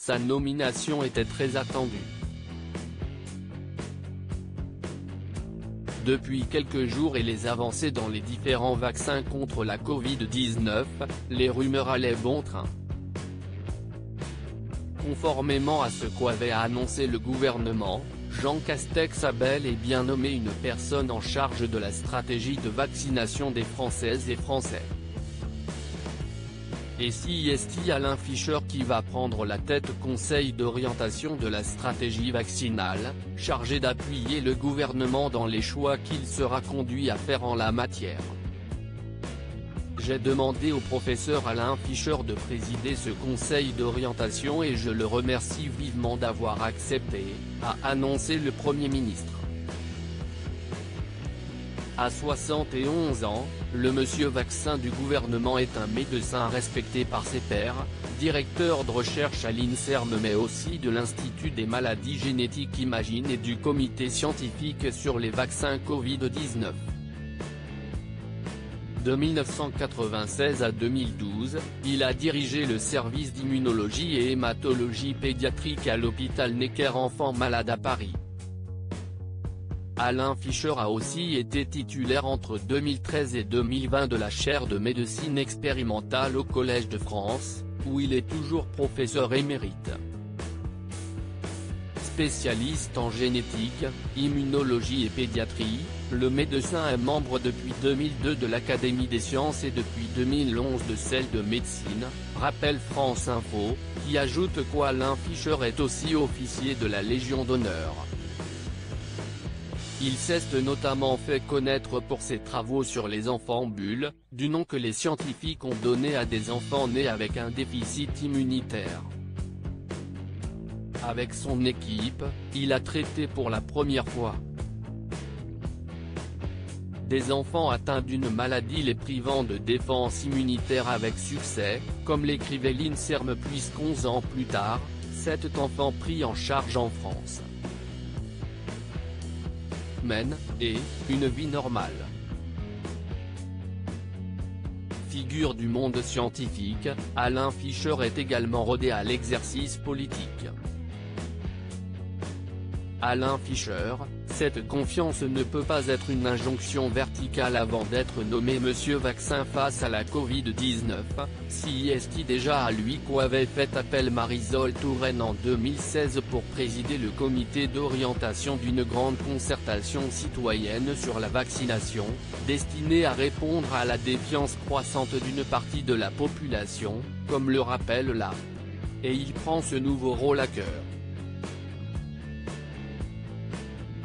sa nomination était très attendue. Depuis quelques jours et les avancées dans les différents vaccins contre la Covid-19, les rumeurs allaient bon train. Conformément à ce qu'avait annoncé le gouvernement, Jean Castex a bel et bien nommé une personne en charge de la stratégie de vaccination des Françaises et Français. Et c'est Alain Fischer qui va prendre la tête au Conseil d'orientation de la stratégie vaccinale, chargé d'appuyer le gouvernement dans les choix qu'il sera conduit à faire en la matière. J'ai demandé au professeur Alain Fischer de présider ce conseil d'orientation et je le remercie vivement d'avoir accepté, a annoncé le Premier ministre. À 71 ans, le monsieur vaccin du gouvernement est un médecin respecté par ses pairs, directeur de recherche à l'INSERM mais aussi de l'Institut des maladies génétiques Imagine et du comité scientifique sur les vaccins Covid-19. De 1996 à 2012, il a dirigé le service d'immunologie et hématologie pédiatrique à l'hôpital Necker Enfants Malades à Paris. Alain Fischer a aussi été titulaire entre 2013 et 2020 de la chaire de médecine expérimentale au Collège de France, où il est toujours professeur émérite. Spécialiste en génétique, immunologie et pédiatrie, le médecin est membre depuis 2002 de l'Académie des sciences et depuis 2011 de celle de médecine, rappelle France Info, qui ajoute qu'Alain Fischer est aussi officier de la Légion d'honneur. Il s'est notamment fait connaître pour ses travaux sur les enfants bulles, du nom que les scientifiques ont donné à des enfants nés avec un déficit immunitaire. Avec son équipe, il a traité pour la première fois des enfants atteints d'une maladie les privant de défense immunitaire avec succès, comme l'écrivait l'INSERM puisq'11 ans plus tard, 7 enfants pris en charge en France mènent, une vie normale. Figure du monde scientifique, Alain Fischer est également rodé à l'exercice politique. Alain Fischer, cette confiance ne peut pas être une injonction verticale avant d'être nommé Monsieur Vaccin face à la Covid-19, si est déjà à lui qu'avait fait appel Marisol Touraine en 2016 pour présider le comité d'orientation d'une grande concertation citoyenne sur la vaccination, destinée à répondre à la défiance croissante d'une partie de la population, comme le rappelle la. Et il prend ce nouveau rôle à cœur.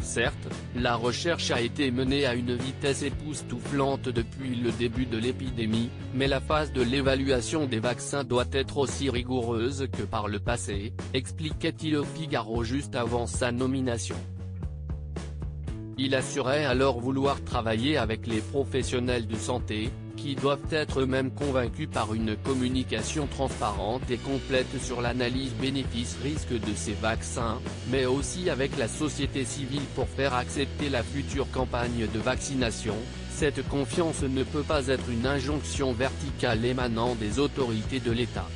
Certes, la recherche a été menée à une vitesse époustouflante depuis le début de l'épidémie, mais la phase de l'évaluation des vaccins doit être aussi rigoureuse que par le passé, expliquait-il au Figaro juste avant sa nomination. Il assurait alors vouloir travailler avec les professionnels de santé, qui doivent être eux-mêmes convaincus par une communication transparente et complète sur l'analyse bénéfice-risque de ces vaccins, mais aussi avec la société civile pour faire accepter la future campagne de vaccination. Cette confiance ne peut pas être une injonction verticale émanant des autorités de l'État.